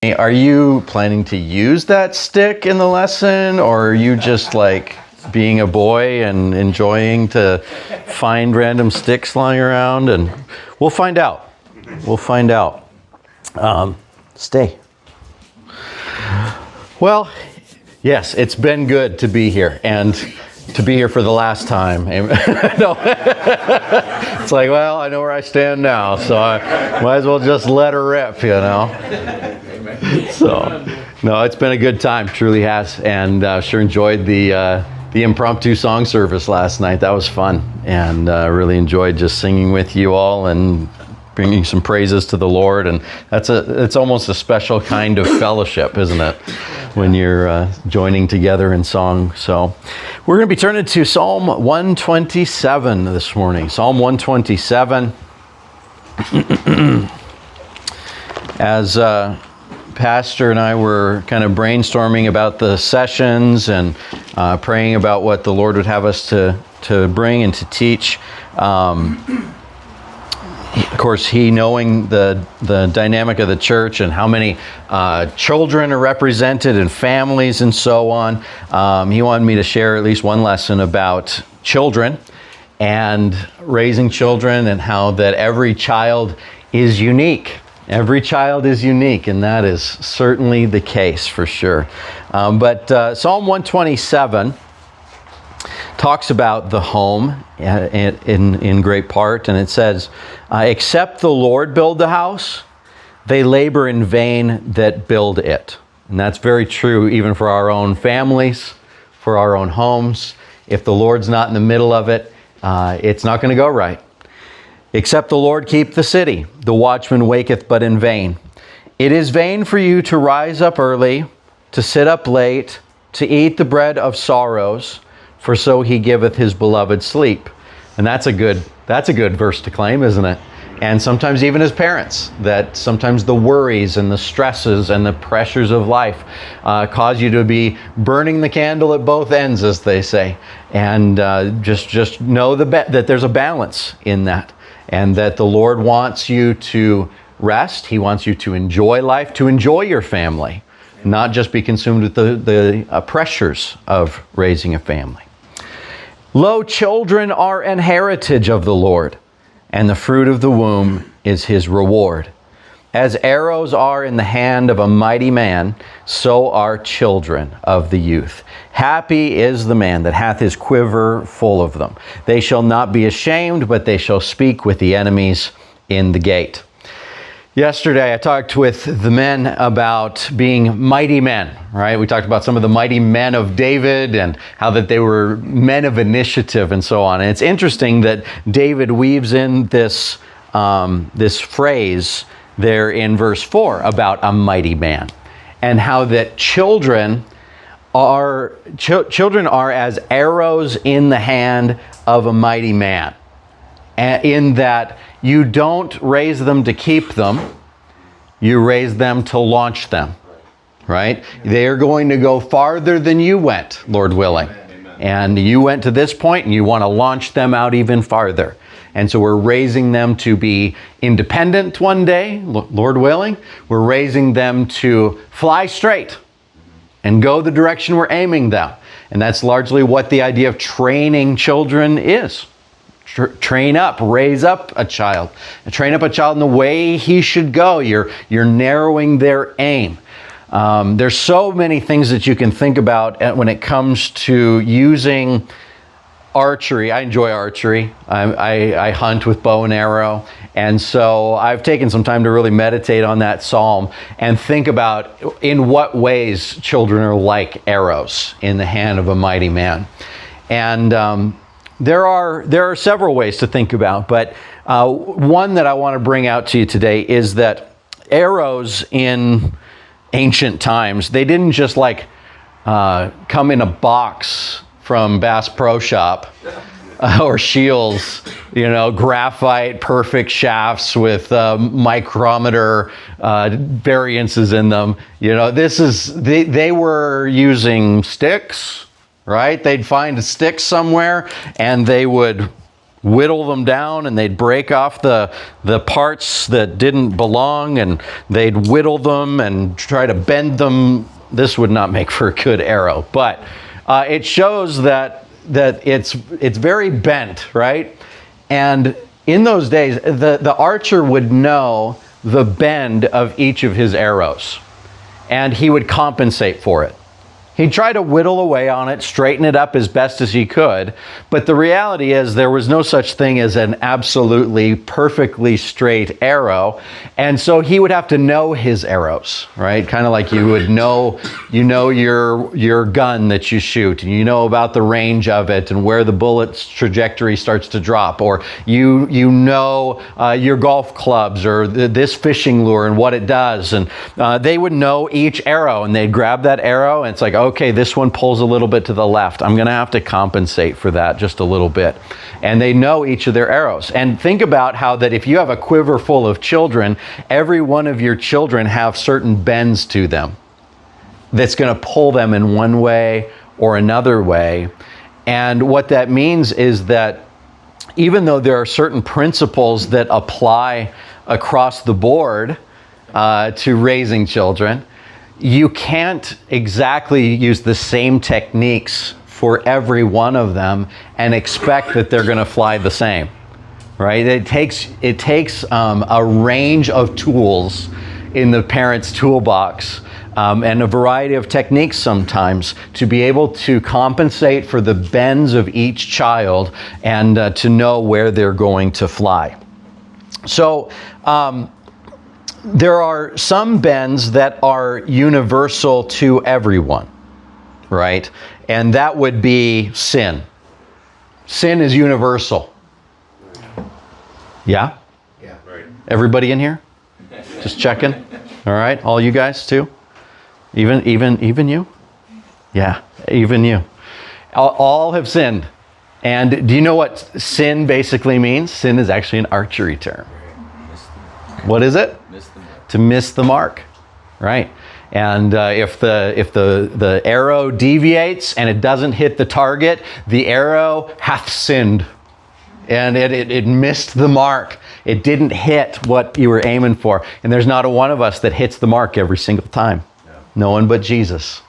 Are you planning to use that stick in the lesson, or are you just like being a boy and enjoying to find random sticks lying around? And we'll find out. We'll find out. Stay. Well, yes, it's been good to be here and to be here for the last time. No. It's like, well, I know where I stand now, so I might as well just let her rip, you know. So, no, it's been a good time, truly has, and sure enjoyed the impromptu song service last night. That was fun, and really enjoyed just singing with you all and bringing some praises to the Lord. And it's almost a special kind of fellowship, isn't it, when you're joining together in song. So we're going to be turning to Psalm 127 this morning. Psalm 127. As Pastor and I were kind of brainstorming about the sessions and praying about what the Lord would have us to bring and to teach. Of course, he, knowing the dynamic of the church and how many children are represented and families and so on, he wanted me to share at least one lesson about children and raising children, and how that every child is unique. Every child is unique, and that is certainly the case for sure. But Psalm 127 talks about the home in great part, and it says, except the Lord build the house, they labor in vain that build it. And that's very true even for our own families, for our own homes. If the Lord's not in the middle of it, it's not going to go right. Except the Lord keep the city, the watchman waketh but in vain. It is vain for you to rise up early, to sit up late, to eat the bread of sorrows, for so he giveth his beloved sleep. And that's a good verse to claim, isn't it? And sometimes even as parents, that sometimes the worries and the stresses and the pressures of life cause you to be burning the candle at both ends, as they say. And just know that there's a balance in that. And that the Lord wants you to rest. He wants you to enjoy life, to enjoy your family, not just be consumed with the pressures of raising a family. Lo, children are an heritage of the Lord, and the fruit of the womb is his reward. As arrows are in the hand of a mighty man, so are children of the youth. Happy is the man that hath his quiver full of them. They shall not be ashamed, but they shall speak with the enemies in the gate. Yesterday, I talked with the men about being mighty men, right? We talked about some of the mighty men of David and how that they were men of initiative and so on. And it's interesting that David weaves in this phrase there in verse 4 about a mighty man, and how that children are as arrows in the hand of a mighty man, and in that you don't raise them to keep them, you raise them to launch them, right? They're going to go farther than you went, Lord willing. And you went to this point and you want to launch them out even farther. And so we're raising them to be independent one day, Lord willing. We're raising them to fly straight and go the direction we're aiming them. And that's largely what the idea of training children is. Train up, raise up a child. And train up a child in the way he should go. You're narrowing their aim. There's so many things that you can think about when it comes to using archery. I enjoy archery. I hunt with bow and arrow. And so I've taken some time to really meditate on that psalm and think about in what ways children are like arrows in the hand of a mighty man. And there are several ways to think about, but one that I want to bring out to you today is that arrows in ancient times, they didn't just come in a box from Bass Pro Shop or Shields, graphite perfect shafts with micrometer variances in them. They were using sticks, right? They'd find a stick somewhere and they would whittle them down, and they'd break off the parts that didn't belong, and they'd whittle them and try to bend them. This would not make for a good arrow, but it shows that it's very bent, right? And in those days, the archer would know the bend of each of his arrows, and he would compensate for it. He'd try to whittle away on it, straighten it up as best as he could, but the reality is there was no such thing as an absolutely perfectly straight arrow, and so he would have to know his arrows, right? Kind of like you would know, your gun that you shoot, and you know about the range of it and where the bullet's trajectory starts to drop, or you know your golf clubs or this fishing lure and what it does, and they would know each arrow, and they'd grab that arrow, and it's like, okay, this one pulls a little bit to the left. I'm going to have to compensate for that just a little bit. And they know each of their arrows. And think about how that if you have a quiver full of children, every one of your children have certain bends to them that's going to pull them in one way or another way. And what that means is that even though there are certain principles that apply across the board to raising children, you can't exactly use the same techniques for every one of them and expect that they're going to fly the same, right? It takes a range of tools in the parent's toolbox and a variety of techniques sometimes to be able to compensate for the bends of each child and to know where they're going to fly. So, there are some bends that are universal to everyone, right? And that would be sin. Sin is universal. Yeah? Yeah. Right. Everybody in here? Just checking. All right, all you guys too? Even you? Yeah, even you. All have sinned. And do you know what sin basically means? Sin is actually an archery term. What is it? To miss the mark, right? And if the arrow deviates and it doesn't hit the target, the arrow hath sinned, and it missed the mark. It didn't hit what you were aiming for. And there's not a one of us that hits the mark every single time. No one but Jesus.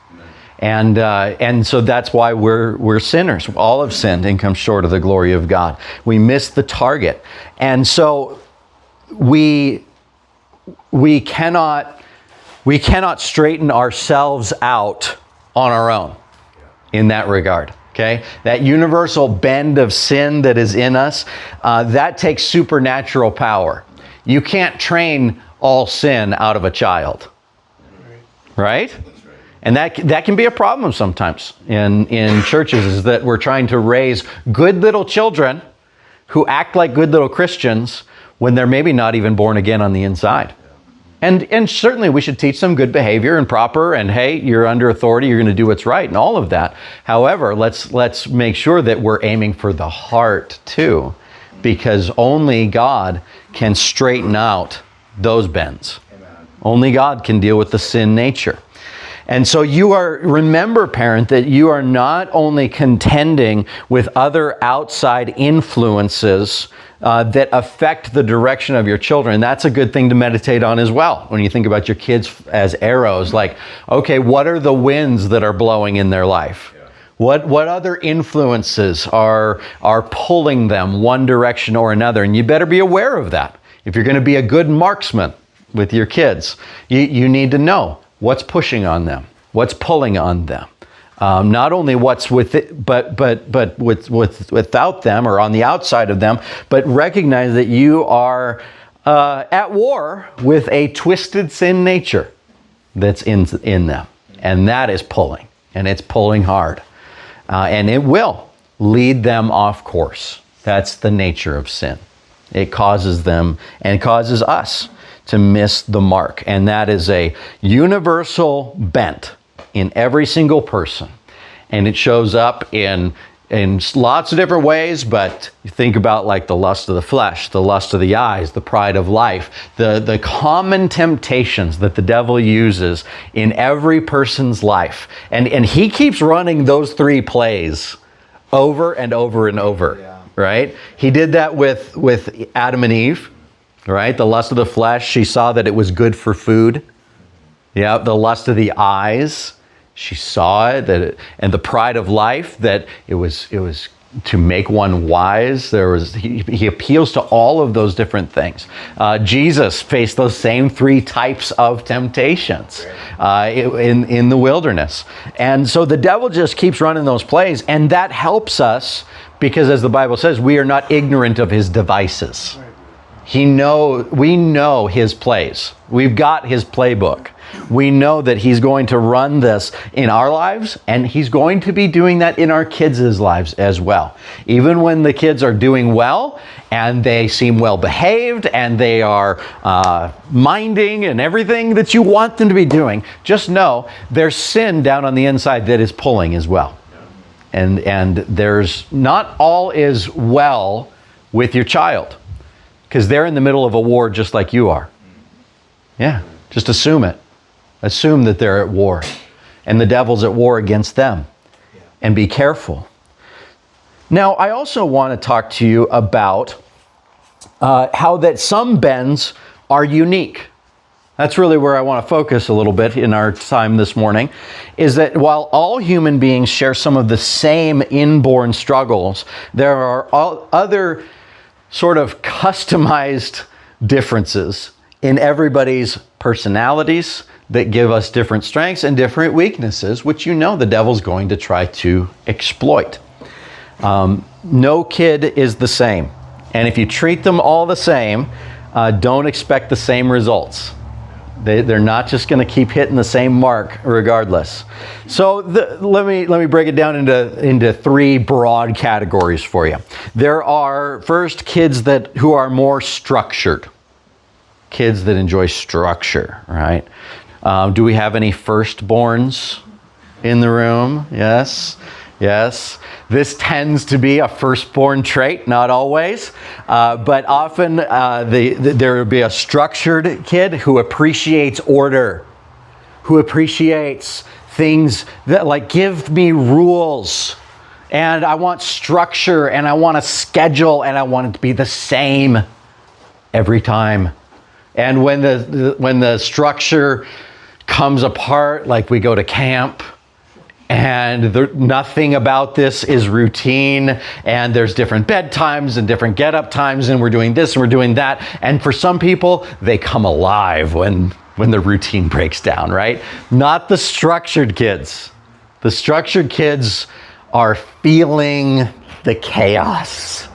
And so that's why we're sinners. All have sinned and come short of the glory of God. We missed the target, and so we cannot straighten ourselves out on our own in that regard. Okay, that universal bend of sin that is in us, that takes supernatural power. You can't train all sin out of a child, right? And that can be a problem sometimes in churches, is that we're trying to raise good little children who act like good little Christians when they're maybe not even born again on the inside. And certainly we should teach them good behavior and proper, and hey, you're under authority, you're going to do what's right and all of that. However, let's make sure that we're aiming for the heart too, because only God can straighten out those bends. Amen. Only God can deal with the sin nature. And so remember, parent, that you are not only contending with other outside influences that affect the direction of your children. That's a good thing to meditate on as well. When you think about your kids as arrows, like, okay, what are the winds that are blowing in their life? Yeah. What other influences are pulling them one direction or another? And you better be aware of that. If you're going to be a good marksman with your kids, you need to know what's pushing on them, what's pulling on them. Not only what's with it, but without them or on the outside of them, but recognize that you are at war with a twisted sin nature that's in them, and that is pulling, and it's pulling hard, and it will lead them off course. That's the nature of sin. It causes them and causes us to miss the mark, and that is a universal bent in every single person. And it shows up in lots of different ways, but you think about like the lust of the flesh, the lust of the eyes, the pride of life, the common temptations that the devil uses in every person's life. And he keeps running those three plays over and over and over. Yeah. right? He did that with Adam and Eve, right? The lust of the flesh, she saw that it was good for food. Yeah, the lust of the eyes, she saw it, and the pride of life, that it was to make one wise. He appeals to all of those different things. Jesus faced those same three types of temptations in the wilderness. And so the devil just keeps running those plays, and that helps us because, as the Bible says, we are not ignorant of his devices. We know his plays. We've got his playbook. We know that he's going to run this in our lives, and he's going to be doing that in our kids' lives as well. Even when the kids are doing well, and they seem well behaved, and they are minding and everything that you want them to be doing, just know there's sin down on the inside that is pulling as well. And there's not all is well with your child, because they're in the middle of a war just like you are. Yeah, just assume it. Assume that they're at war, and the devil's at war against them. And be careful. Now, I also want to talk to you about how that some bends are unique. That's really where I want to focus a little bit in our time this morning, is that while all human beings share some of the same inborn struggles, there are other sort of customized differences in everybody's personalities that give us different strengths and different weaknesses, which the devil's going to try to exploit. No kid is the same. And if you treat them all the same, don't expect the same results. They're not just going to keep hitting the same mark regardless. So let me break it down into three broad categories for you. There are, first, kids who are more structured. Kids that enjoy structure, right? Do we have any firstborns in the room? Yes. This tends to be a firstborn trait, not always, but often there will be a structured kid who appreciates order, who appreciates things that, like, give me rules, and I want structure, and I want a schedule, and I want it to be the same every time. And when the structure comes apart, like we go to camp, and nothing about this is routine, and there's different bedtimes and different get-up times, and we're doing this and we're doing that. And for some people, they come alive when the routine breaks down, right? Not the structured kids. The structured kids are feeling the chaos,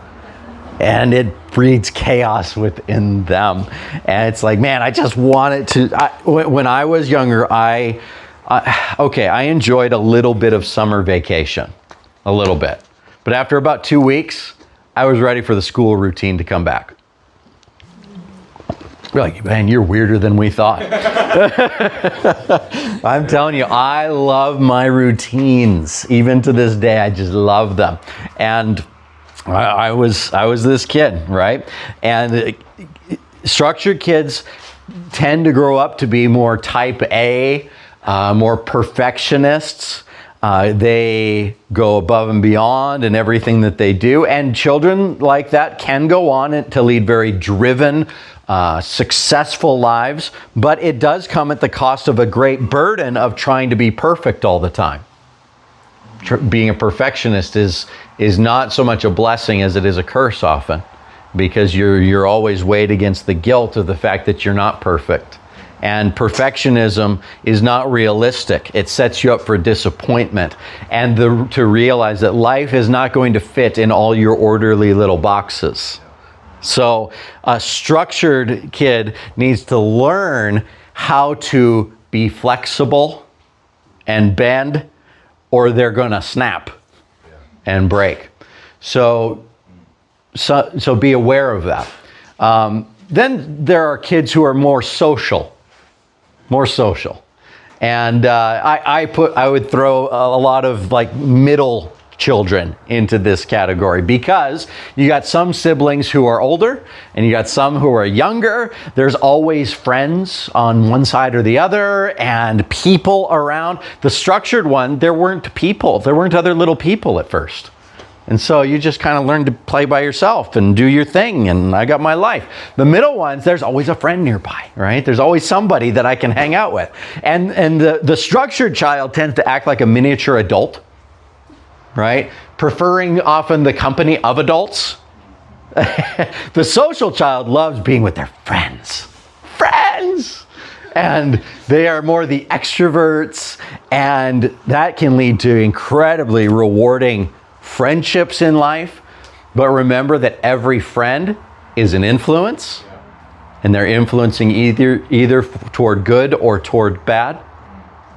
and it breeds chaos within them. And it's like, man, I just wanted to... when I was younger, I enjoyed a little bit of summer vacation, a little bit. But after about 2 weeks, I was ready for the school routine to come back. We're like, man, you're weirder than we thought. I'm telling you, I love my routines. Even to this day, I just love them. And I was this kid, right? And structured kids tend to grow up to be more type A, more perfectionists. They go above and beyond in everything that they do. And children like that can go on to lead very driven, successful lives. But it does come at the cost of a great burden of trying to be perfect all the time. Being a perfectionist is not so much a blessing as it is a curse often, because you're always weighed against the guilt of the fact that you're not perfect. And perfectionism is not realistic. It sets you up for disappointment, and to realize that life is not going to fit in all your orderly little boxes. So a structured kid needs to learn how to be flexible and bend, or they're going to snap and break. So be aware of that. Then there are kids who are more social. And I would throw a lot of like middle children into this category, because you got some siblings who are older and you got some who are younger. There's always friends on one side or the other and people around. The structured one, there weren't people. There weren't other little people at first. And so you just kind of learn to play by yourself and do your thing, and I got my life. The middle ones, there's always a friend nearby, right? There's always somebody that I can hang out with. And the structured child tends to act like a miniature adult, right? Preferring often the company of adults. The social child loves being with their friends. Friends! And they are more the extroverts, and that can lead to incredibly rewarding friendships in life. But remember that every friend is an influence, and they're influencing either toward good or toward bad.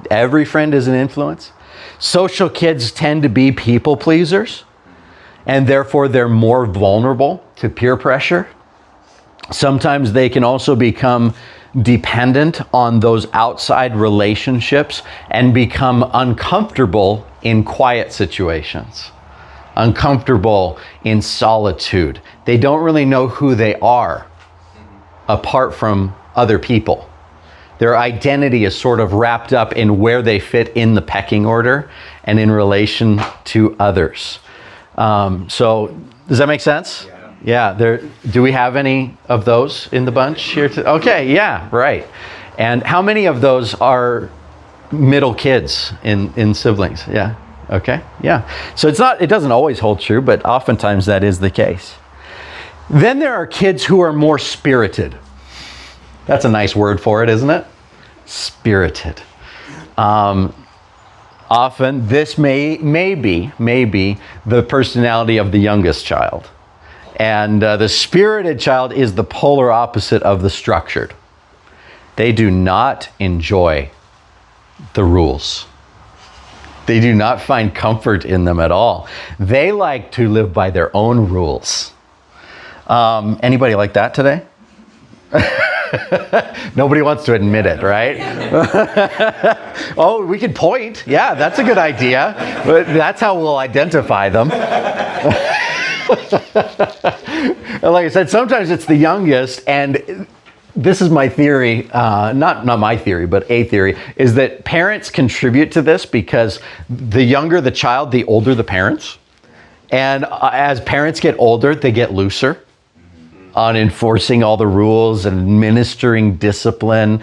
Every friend is an influence. Social kids tend to be people pleasers, and therefore they're more vulnerable to peer pressure. Sometimes they can also become dependent on those outside relationships and become uncomfortable in quiet situations, uncomfortable in solitude. They don't really know who they are apart from other people. Their identity is sort of wrapped up in where they fit in the pecking order and in relation to others. So does that make sense? Yeah. Do we have any of those in the bunch here? Okay, yeah, right. And how many of those are middle kids in siblings? Yeah. Okay. Yeah. So it doesn't always hold true, but oftentimes that is the case. Then there are kids who are more spirited. That's a nice word for it, isn't it? Spirited. Often this may be the personality of the youngest child. And the spirited child is the polar opposite of the structured. They do not enjoy the rules. They do not find comfort in them at all. They like to live by their own rules. Anybody like that today? Nobody wants to admit it, right? Oh, we could point. Yeah, that's a good idea. But that's how we'll identify them. Like I said, sometimes it's the youngest, and this is my theory, not my theory, but a theory, is that parents contribute to this because the younger the child, the older the parents. And as parents get older, they get looser on enforcing all the rules and administering discipline.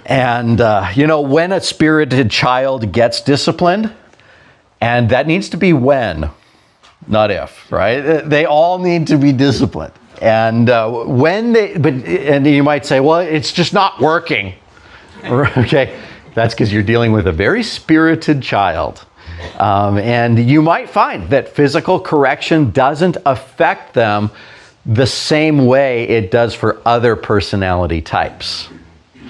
And, when a spirited child gets disciplined, and that needs to be when, not if, right? They all need to be disciplined. And and you might say, well, it's just not working. Okay, that's because you're dealing with a very spirited child. And you might find that physical correction doesn't affect them the same way it does for other personality types.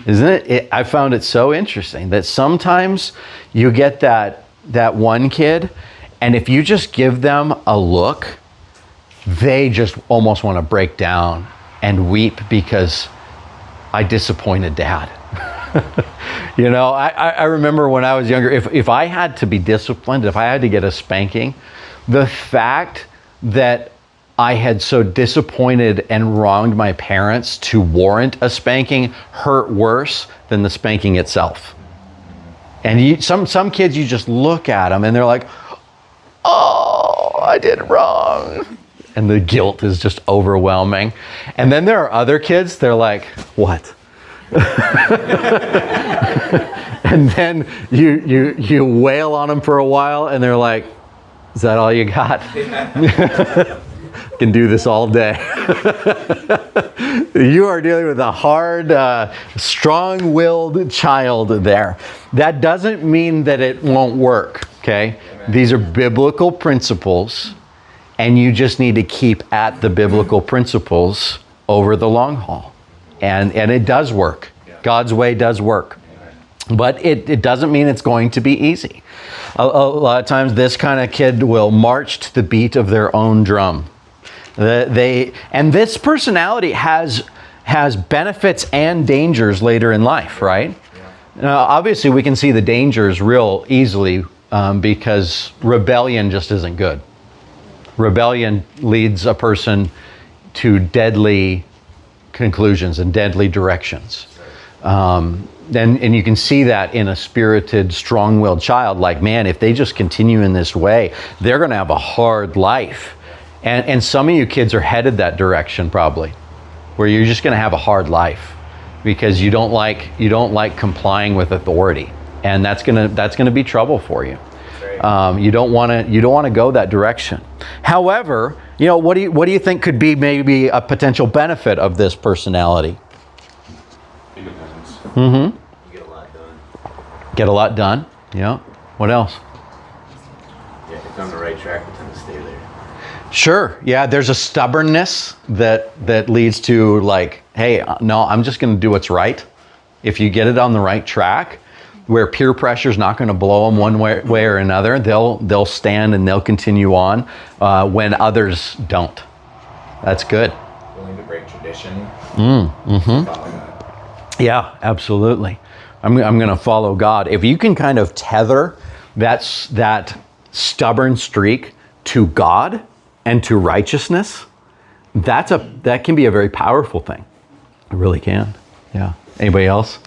Isn't it? I found it so interesting that sometimes you get that one kid, and if you just give them a look, they just almost want to break down and weep because I disappointed dad. I remember when I was younger, if I had to be disciplined, if I had to get a spanking, the fact that I had so disappointed and wronged my parents to warrant a spanking hurt worse than the spanking itself. And some kids, you just look at them and they're like, oh, I did wrong. And the guilt is just overwhelming. And then there are other kids, they're like, what? And then you wail on them for a while and they're like, is that all you got? Can do this all day. You are dealing with a hard, strong-willed child there. That doesn't mean that it won't work, okay? Amen. These are biblical principles, and you just need to keep at the biblical principles over the long haul. And it does work. God's way does work. But it doesn't mean it's going to be easy. A lot of times this kind of kid will march to the beat of their own drum. And this personality has benefits and dangers later in life, right? Now, obviously, we can see the dangers real easily because rebellion just isn't good. Rebellion leads a person to deadly conclusions and deadly directions. And you can see that in a spirited, strong-willed child. Like, man, if they just continue in this way, they're going to have a hard life. And some of you kids are headed that direction probably, where you're just going to have a hard life because you don't like complying with authority, and that's gonna be trouble for you. You don't want to go that direction. However, what do you think could be maybe a potential benefit of this personality? Independence. Mm-hmm. You get a lot done. Get a lot done. Yeah. What else? Yeah, if you're on the right track, we tend to stay there. Sure. Yeah. There's a stubbornness that leads to like, hey, no, I'm just going to do what's right. If you get it on the right track, where peer pressure is not going to blow them one way or another, they'll stand and they'll continue on when others don't. That's good. Willing to break tradition. Mm-hmm. Follow God. Yeah, absolutely. I'm going to follow God. If you can kind of tether that stubborn streak to God and to righteousness, that can be a very powerful thing. It really can. Yeah. Anybody else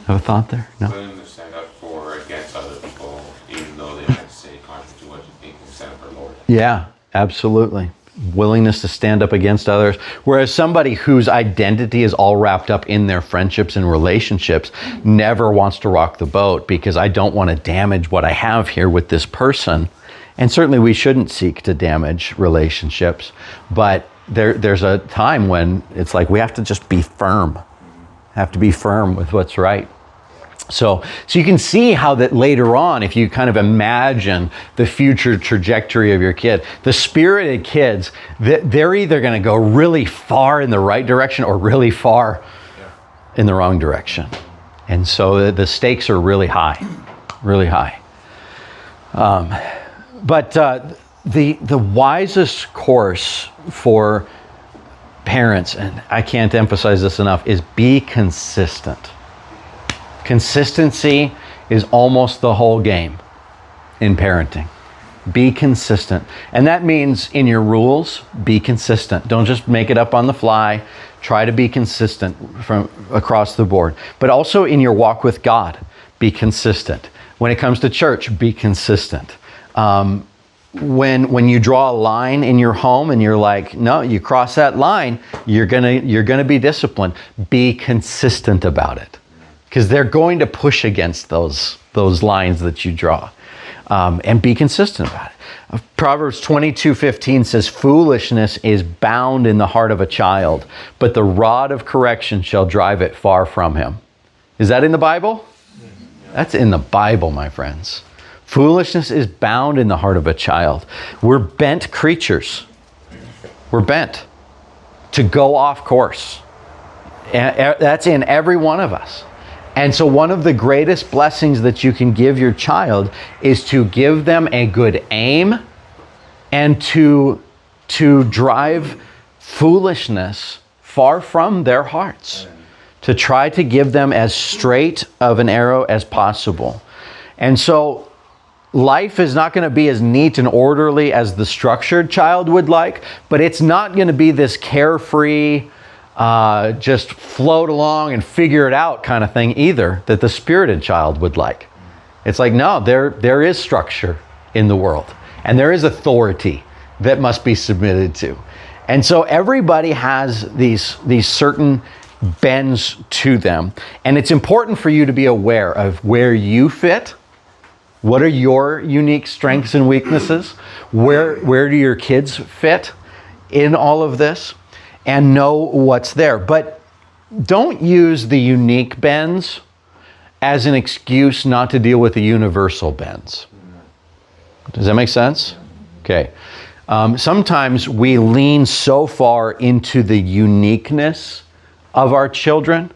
have a thought there? No. Willing to stand up for or against other people, even though they might say contrary to what you think, and stand up for Lord. Yeah, absolutely. Willingness to stand up against others. Whereas somebody whose identity is all wrapped up in their friendships and relationships never wants to rock the boat because I don't want to damage what I have here with this person. And certainly we shouldn't seek to damage relationships. But there's a time when it's like we have to just be firm. Have to be firm with what's right. So you can see how that later on, if you kind of imagine the future trajectory of your kid, the spirited kids, they're either going to go really far in the right direction or really far in the wrong direction. And so the stakes are really high, really high. But the wisest course for parents, and I can't emphasize this enough, is be consistent. Consistency is almost the whole game in parenting. Be consistent. And that means in your rules, be consistent. Don't just make it up on the fly. Try to be consistent from across the board. But also in your walk with God, be consistent. When it comes to church, be consistent. When you draw a line in your home and you're like, no, you cross that line, you're gonna be disciplined. Be consistent about it, because they're going to push against those lines that you draw, and be consistent about it. Proverbs 22:15 says, "Foolishness is bound in the heart of a child, but the rod of correction shall drive it far from him." Is that in the Bible? That's in the Bible, my friends. Foolishness is bound in the heart of a child. We're bent creatures. We're bent to go off course. And that's in every one of us. And so one of the greatest blessings that you can give your child is to give them a good aim and to drive foolishness far from their hearts. To try to give them as straight of an arrow as possible. And so life is not going to be as neat and orderly as the structured child would like, but it's not going to be this carefree, just float along and figure it out kind of thing either that the spirited child would like. It's like, no, there is structure in the world, and there is authority that must be submitted to. And so everybody has these certain bends to them, and it's important for you to be aware of where you fit. What are your unique strengths and weaknesses? Where do your kids fit in all of this? And know what's there. But don't use the unique bends as an excuse not to deal with the universal bends. Does that make sense? Okay. Sometimes we lean so far into the uniqueness of our children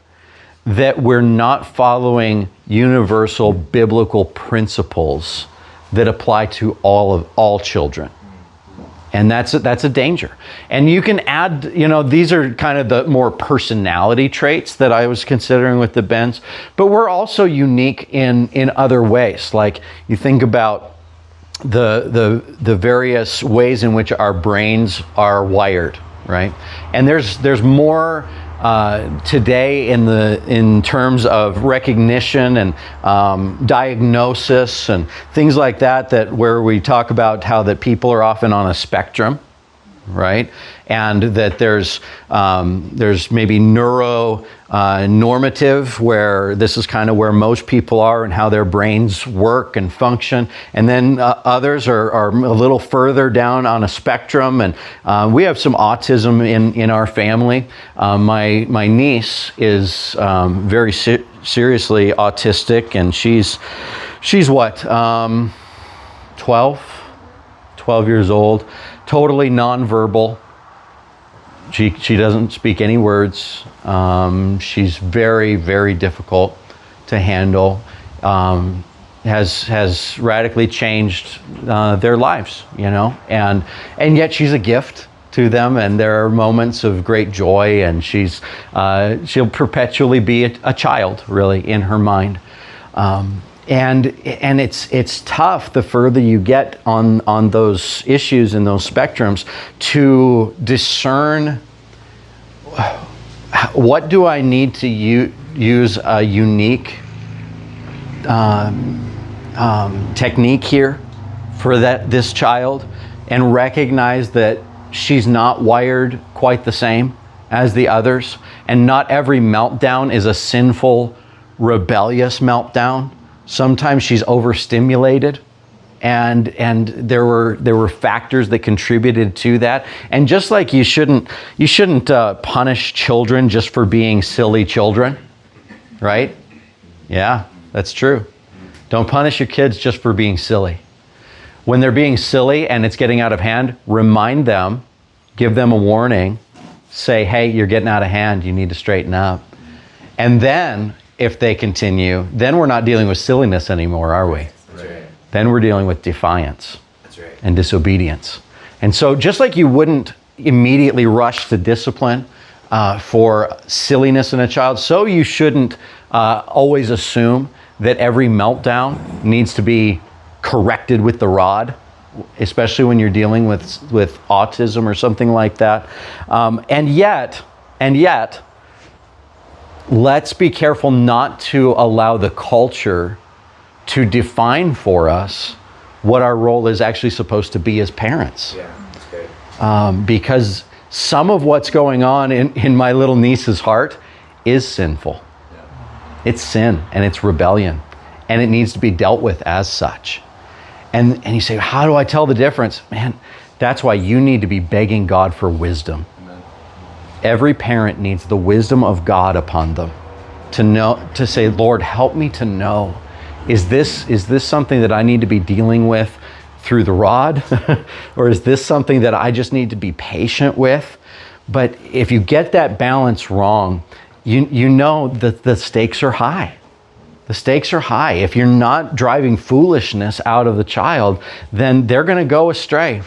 that we're not following universal biblical principles that apply to all children. And that's a danger. And you can add, these are kind of the more personality traits that I was considering with the bends, but we're also unique in other ways. Like you think about the various ways in which our brains are wired, right? And there's more today in terms of recognition and diagnosis and things like that where we talk about how that people are often on a spectrum, right? And that there's maybe normative, where this is kind of where most people are and how their brains work and function. And then others are a little further down on a spectrum. And we have some autism in our family. My niece is very seriously autistic, and she's what, 12 years old, totally nonverbal. She doesn't speak any words. She's very, very difficult to handle. Has radically changed their lives, and yet she's a gift to them, and there are moments of great joy, and she'll perpetually be a child, really, in her mind. And it's tough the further you get on those issues and those spectrums to discern what do I need to use a unique technique here for this child, and recognize that she's not wired quite the same as the others, and not every meltdown is a sinful, rebellious meltdown. Sometimes she's overstimulated, and there were factors that contributed to that. And just like you shouldn't punish children just for being silly children, right? Yeah, that's true. Don't punish your kids just for being silly. When they're being silly and it's getting out of hand, remind them, give them a warning, say, hey, you're getting out of hand, you need to straighten up. And then, if they continue, then we're not dealing with silliness anymore, are we? That's right. Then we're dealing with defiance. That's right. And disobedience. And so just like you wouldn't immediately rush to discipline for silliness in a child, so you shouldn't always assume that every meltdown needs to be corrected with the rod, especially when you're dealing with autism or something like that. And yet, let's be careful not to allow the culture to define for us what our role is actually supposed to be as parents. Yeah, that's good. Because some of what's going on in my little niece's heart is sinful. Yeah. It's sin and it's rebellion, and it needs to be dealt with as such. And you say, how do I tell the difference? Man, that's why you need to be begging God for wisdom. Every parent needs the wisdom of God upon them to know, to say, Lord, help me to know, is this something that I need to be dealing with through the rod? Or is this something that I just need to be patient with? But if you get that balance wrong, you know that the stakes are high. The stakes are high. If you're not driving foolishness out of the child, then they're going to go astray.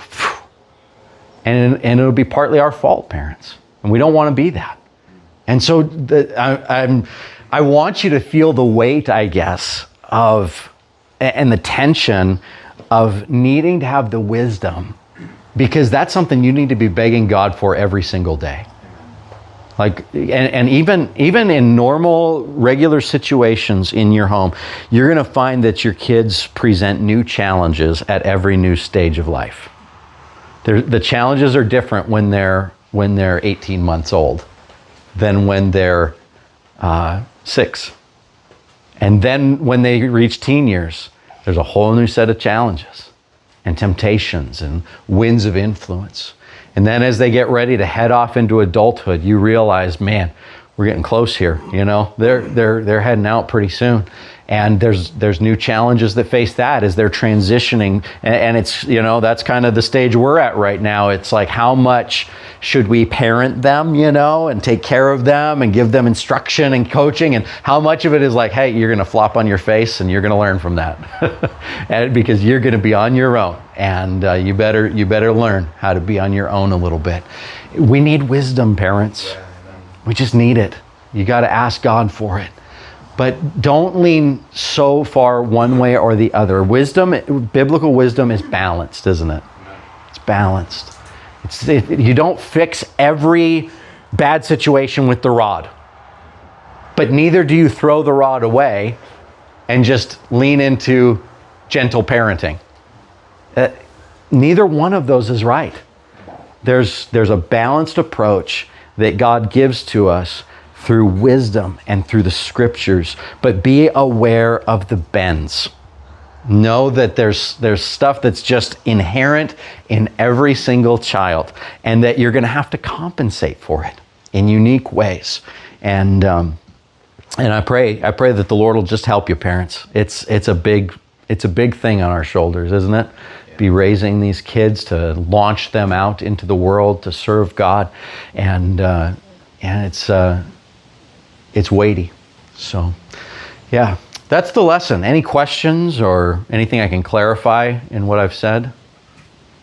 And it'll be partly our fault, parents. And we don't want to be that. And so I want you to feel the weight, I guess, and the tension of needing to have the wisdom, because that's something you need to be begging God for every single day. And even in normal, regular situations in your home, you're going to find that your kids present new challenges at every new stage of life. The challenges are different when they're 18 months old than when they're 6. And then when they reach teen years, there's a whole new set of challenges and temptations and winds of influence. And then as they get ready to head off into adulthood, you realize, man, we're getting close here. They're heading out pretty soon. And there's new challenges that face that as they're transitioning. And it's, that's kind of the stage we're at right now. It's like, how much should we parent them, and take care of them and give them instruction and coaching? And how much of it is like, hey, you're going to flop on your face and you're going to learn from that. And because you're going to be on your own. And you better learn how to be on your own a little bit. We need wisdom, parents. We just need it. You got to ask God for it. But don't lean so far one way or the other. Biblical wisdom is balanced, isn't it? It's balanced. You don't fix every bad situation with the rod. But neither do you throw the rod away and just lean into gentle parenting. Neither one of those is right. There's a balanced approach that God gives to us through wisdom and through the scriptures, but be aware of the bends. Know that there's stuff that's just inherent in every single child, and that you're going to have to compensate for it in unique ways. And I pray that the Lord will just help you, parents. It's a big thing on our shoulders, isn't it? Yeah. Be raising these kids to launch them out into the world to serve God, and it's weighty. So, yeah. That's the lesson. Any questions or anything I can clarify in what I've said?